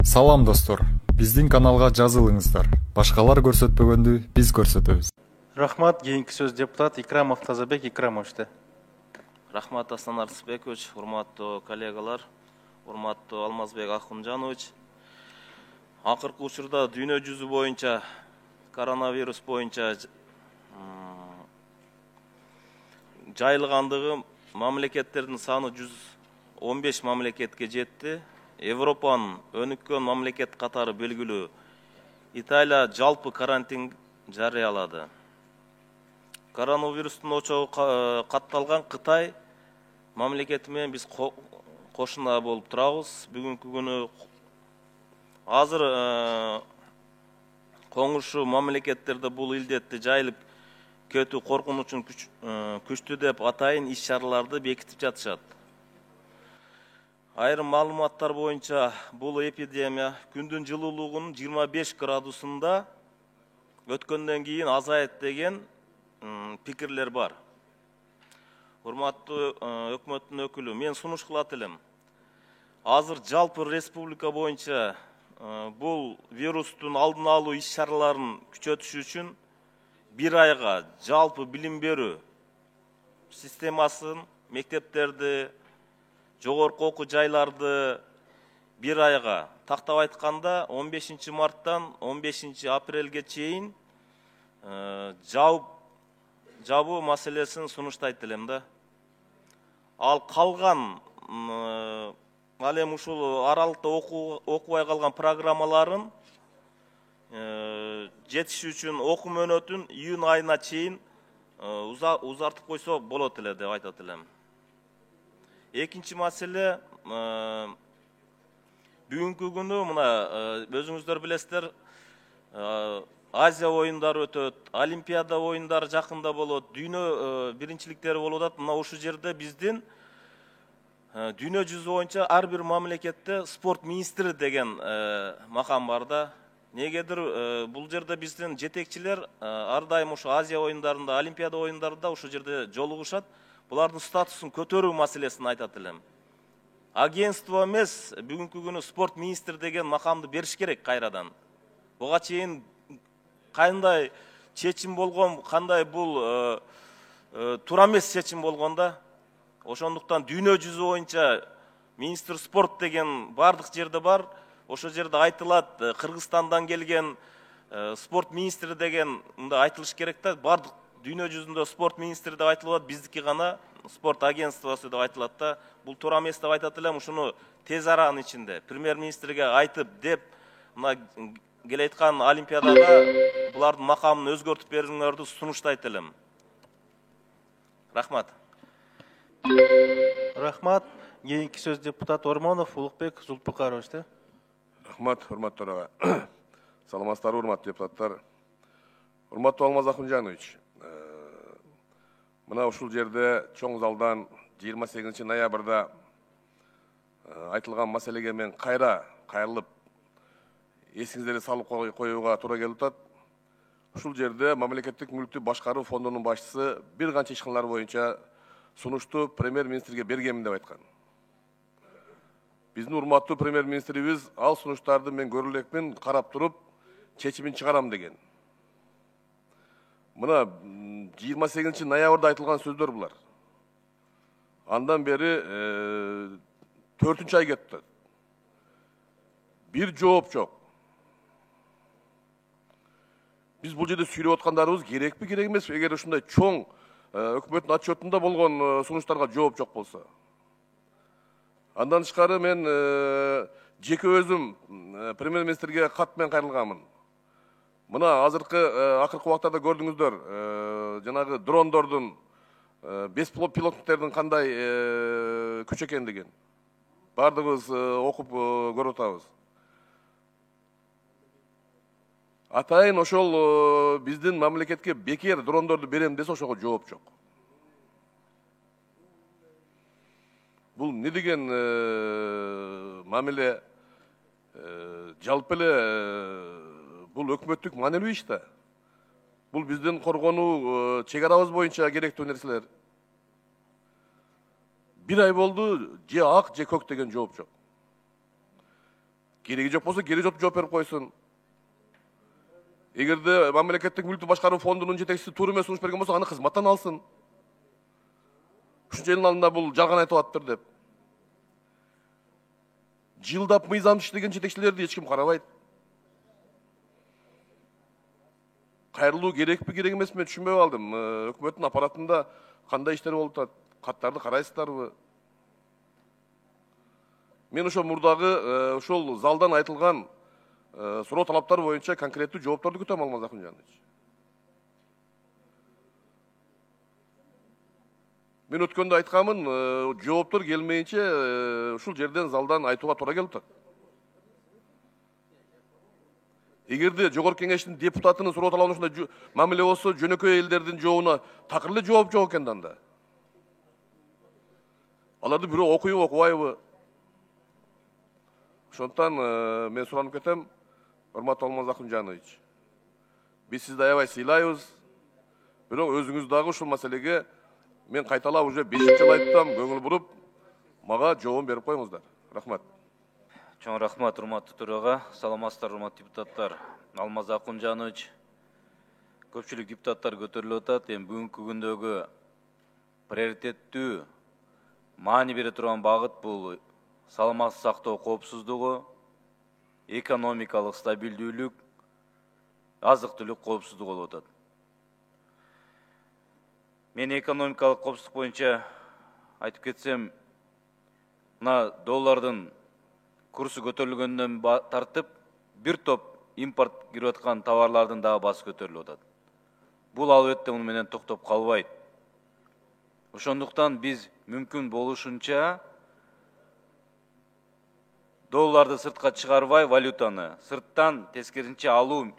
Салам достор, биздин каналга жазылыңыздар. Башкалар көрсөтпөгөндү биз көрсөтөбүз. Рахмат, кийинки сөз депутат Икрамов Тазабек Икрамовичте. Рахмат, Аслан Арсбекович, урматтуу коллегалар, урматтуу Алмазбек Акунжанович. Акыркы учурда дүйнө жүзү боюнча коронавирус боюнча жайылгандыгы мамлекеттердин саны 115 мамлекетке жетти. Европанын өнүккөн мамлекет катары белгилүү Италия жалпы карантин жарыялады. Коронавирустун очогу катталган Кытай мамлекети менен биз кошуна болуп турабыз. Бүгүнкү күнү азыр коңушу мамлекеттерде бул илдетти жайылып кетүү коркунучун күчтүү деп атайын иш-чараларды бекитип жатышат. Айрым маалыматтар боюнча бул эпидемия күндүн жылуулугунун 25 градусунда өткөндөн кийин азайат деген пикирлер бар. Урматтуу өкмөттүн өкүлү, мен сунуш кылат элем. Азыр жалпы республика боюнча бул вирустун алдын алуу иш-чараларын күчөтүш үчүн бир айга жалпы билим берүү системасын, мектептерди, жогорку окуу жайларды бир айга, тактап айтканда 15 марттан 15 апрелге чейин жабуу маселесин сунуштайт элем да. Ал калган ал эми ушул аралыкта окубай калган программаларын жетиш үчүн окуу мөөнөтүн июнь айына чейин узартып койсо болот эле деп айтат элем. Экинчи маселе, бүгүнкү күнү мына өзүңүздөр билесиздер, Азия оюндары өтөт, Олимпиада оюндары жакында болот, дүйнө биринчиликтери болуп атат. Мына ушул жерде биздин дүйнө жүзү боюнча ар бир мамлекетте спорт министри деген макам бар да. Негедир бул жерде биздин жетекчилер ар дайым ушу Азия оюндарында, Олимпиада оюндарында ушул жерде жолугушат. Булардын статусун көтөрүү маселесин айтат элем. Агентство эмес, бүгүнкү күнү спорт министри деген макамды бериш керек кайрадан. Буга чейин кандай чечим болгон, кандай бул туура эмес чечим болгон да. Ошондуктан дүйнө жүзү боюнча министр спорт деген бардык жерде бар. Ошол жерде айтылат, Кыргызстандан келген спорт министри деген мындай айтылыш керек да. Бардык дүйнө жүзүндө спорт министри деп айтылат, биздики гана спорт агентствосу деп айтылат да. Бул туура эмес деп айтат элем. Ушуну тез аранын ичинде премьер-министрге айтып деп, мына келе айткан Олимпиадага булардын макамын өзгөртүп берүүңөрдү сунуштайт элем. Рахмат. Рахмат, кийинки сөз депутат Ормонов Улукбек Зулпукарович. Рахмат, урматтуу ага. Саламатсыздарбы, урматтуу депутаттар. Урматтуу Алмаз Акунжанович, мына ушул жерде чоң залдан 28 ноябрда айтылган маселеге мен кайрылып эсиңиздерге салып коюуга туура келип атат. Ушул жерде мамлекеттик мүлктү башкаруу фондунун башчысы бир канча ишканалар боюнча сунушту премьер-министрге бергенмин деп айткан. Биздин урматтуу премьер-министрибиз ал сунуштарды мен көрө элекмин, карап туруп чечимин чыгарам деген. Мына 28 ноябрда айтылган сөздөр булар. Андан бери 4-ай кетти. Бир жооп жок. Биз бул жерде сүйлөп аткандарыбыз керекпи, керек эмеспи? Эгер ушундай чоң өкмөттүн отчетунда болгон сунуштарга жооп жок болсо. Андан тышкары мен жеке өзүм премьер-министрге кат менен кайрылганмын. Мына акыркы убактарда көрдүңүздөр, жанагы дрондордун, беспилотниктердин кандай күч экендигин бардыгыбыз окуп көрүп атабыз. Атайын ошол биздин мамлекетке бекер дрондорду берем десе ошого жооп жок. Бул не деген мамиле, жалпы эле бул өкмөттүк маанилүү иш да. Бул биздин коргонуу чек арабыз боюнча керектүү нерселер. Бир ай болду, же ак, же көк деген жооп жок. Кереги жок болсо кереги жок жооп берип койсун. Эгерде мамлекеттик мүлктү башкаруу фондунун жетекчиси туура эмес сунуш берген болсо, аны кызматтан алсын. Ушунча элдин алдында бул жалган айтып атыптыр деп. Жылдап мыйзам иштеген жетекчилерди эч ким карабайт. Кайрылуу керекпи, керек эмеспи, мен түшүнбөй калдым. Өкмөттүн аппаратында кандай иштер болуп атат? Каттарды карайсыздарбы? Мен ошо мурдагы ошол залдан айтылган суроо талаптар боюнча конкреттүү жоопторду күтөм, Алмаз Акунжанович. Мен өткөндө айтканмын, жооптор келмейинче ушул жерден залдан айтууга туура келип атат. Эгерде жогорку кеңештин депутатынын суроо талабына ушундай мамиле болсо, жөнөкөй элдердин жообуна такыр эле жооп жок экен анда. Аларды бирөө окуйбу, окубайбы? Ошондуктан мен суранып кетем, урматтуу Алмаз Акунжанович. Биз сизди аябай сыйлайбыз. Бирок өзүңүз дагы ушул маселеге мен кайталап уже 5-чи жыл айттым, көңүл буруп, мага жообун берип коюңуздар. Рахмат. Чоң рахмат, урматтуу төрага. Саламатсыздар, урматтуу депутаттар. Алмаз Акунжанович, көпчүлүк депутаттар көтөрүлүп атат. Эми бүгүнкү күндөгү приоритеттүү маани бере турган багыт бул саламаттык сактоо коопсуздугу, экономикалык стабилдүүлүк, азык-түлүк коопсуздугу болуп атат. Мен экономикалык коопсуздук боюнча айтып кетсем, мына доллардын курсу көтөрүлгөндөн тартып, бир топ импорт кирип аткан товарлардын дагы баасы көтөрүлүп атат. Бул албетте муну менен токтоп калбайт. Ошондуктан биз мүмкүн болушунча долларды сыртка чыгарбай, валютаны сырттан тескеринче алуу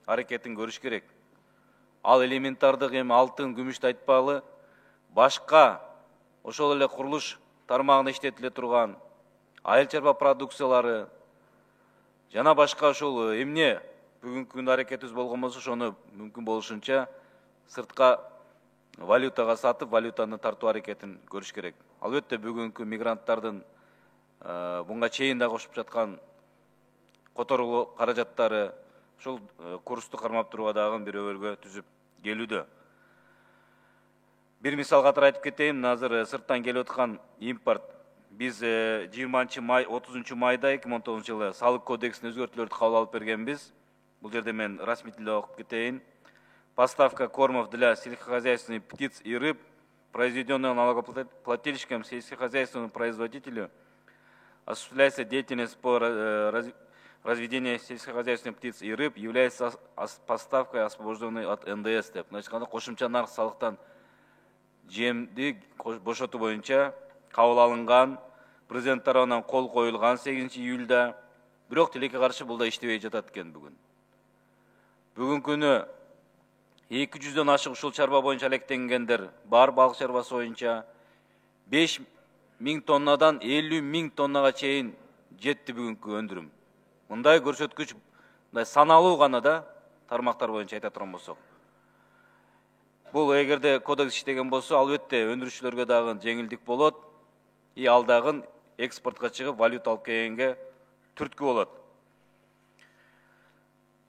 аракетин көрүш керек. Ал элементардык эми алтын, күмүштү айтпагылы, башка ошол эле курулуш тармагында иштетиле турган айыл чарба продукциялары жана башка ошол эмне бүгүнкү күндө аракетибиз болгон болсо, ошону мүмкүн болушунча сыртка валютага сатып, валютаны тартуу аракетин көрүш керек. Албетте бүгүнкү мигранттардын буга чейин да кошуп жаткан которулуу каражаттары ушул курсту кармап турууга дагы бир өбөлгө түзүп келүүдө. Бир мисал катары айтып кетейин, азыр сырттан келип аткан импорт. Биз 20-май, 30-майда 2019-жылы салык кодексине өзгөртүүлөрдү кабыл алып бергенбиз. Бул жерде мен расмий тилде окуп кетейин. Поставка кормов для сельскохозяйственных птиц и рыб, произведенного налогоплательщиком сельскохозяйственному производителю, осуществляется деятельность по разведению сельскохозяйственных птиц и рыб, является поставкой, освобожденной от НДС. Значит, кошумча нарк салыктан жемди бошотуу боюнча кабыл алынган, президент тарабынан кол коюлган 8-июлда, бирок тилекке каршы бул да иштебей жатат экен бүгүн. Бүгүнкү күнү 200дөн ашык ушул чарба боюнча алектенгендер бар, балык чарбасы боюнча 5.000 тоннадан 50.000 тоннага чейин жетти бүгүнкү өндүрүм. Мындай көрсөткүч мындай саналуу гана да тармактар боюнча айта турган болсок. Бул эгерде кодекс иштеген болсо, албетте өндүрүүчүлөргө дагы жеңилдик болот, и ал дагы экспортко чыгып валюта алып келгенге түрткү болот.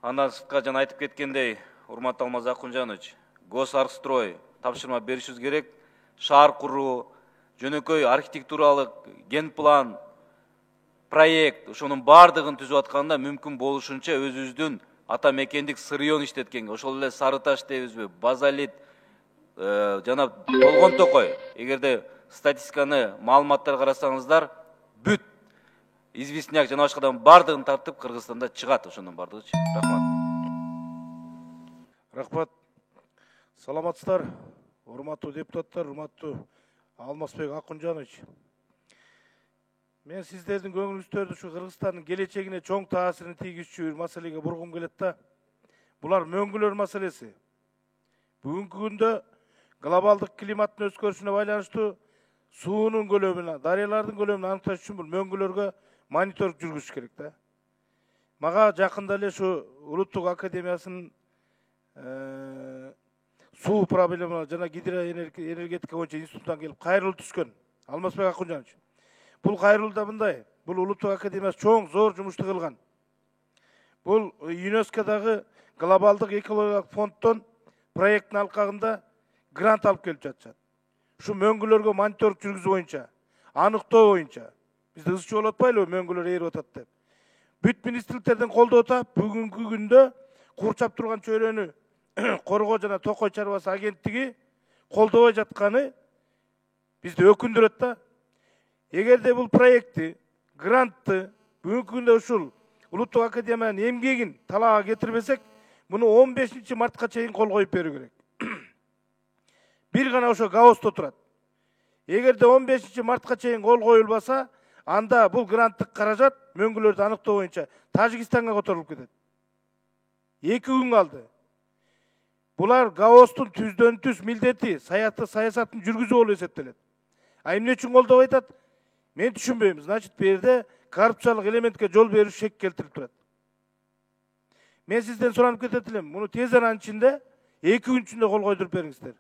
Андан сырткары жана айтып кеткендей, урматтуу Алмаз Акунжанович, Госарстрой тапшырма беришибиз керек, шаар куруу, жөнөкөй архитектуралык генплан, проект, ошонун бардыгын түзүп атканда мүмкүн болушунча өзүбүздүн ата мекендик сырыйон иштеткенге, ошол эле сары таш дейбизби, базалит жана болгон токой. Эгерде статистиканы, маалыматтар карасаңыздар, бүт известняк жана башкадан бардыгын тартып Кыргызстанда чыгат, ошонун бардыгы. Рахмат. Рахмат. Саламатсыздар, урматтуу депутаттар, урматтуу Алмазбек Акунжанович. Мен сиздердин көңүлүңүздөрдү ушу Кыргызстандын келечегине чоң таасирин тийгизчү бир маселеге бургум келет да. Булар мөңгүлөр маселеси. Бүгүнкү күндө глобалдык климаттын өзгөрүшүнө байланыштуу суунун көлөмүн, дарыялардын көлөмүн аныкташ үчүн бул мөңгүлөргө мониторинг жүргүзүш керек да. Мага жакында эле ушу Улуттук академиясынын суу проблемалары жана гидроэнергетика боюнча институттан келип кайрылуу түшкөн. Алмазбек Акунжанович. Бул кайрылууда мындай. бул Улуттук академиясы чоң зор жумушту кылган. Бул ЮНЕСКОдагы глобалдык экологиялык фонддон проекттин алкагында грант алып келип жатышат. Ушу мөңгүлөргө мониторинг жүргүзүү боюнча, аныктоо боюнча. Бизде ызчы болуп атпайлыбы мөңгүлөр ээрип атат деп. Бүт министрликтерден колдоо атап, бүгүнкү күндө курчап турган чөйрөнү коргоо жана токой чарбасы агенттиги колдобой жатканы бизди өкүндүрөт да. Эгерде бул проектти, грантты бүгүнкү күндө ушул Улуттук академиянын эмгегин талаага кетирбесек, муну 15 мартка чейин кол коюп берүү керек. Бир гана ошо гаосто турат. Эгерде 15 мартка чейин кол коюлбаса, анда бул гранттык каражат мөңгүлөрдү аныктоо боюнча Тажикстанга которулуп кетет. 2 күн калды. Булар гаостун түздөн түз милдети саясатын жүргүзүү болуп эсептелет. А эмне үчүн колдобой атат? Мен түшүнбөйм. Значит, бу жерде коррупциялык элементке жол берүү шек келтирип турат. Мен сизден суранып кетет элем. Муну тез аранын ичинде 2 күн ичинде кол койдуруп бериңиздер.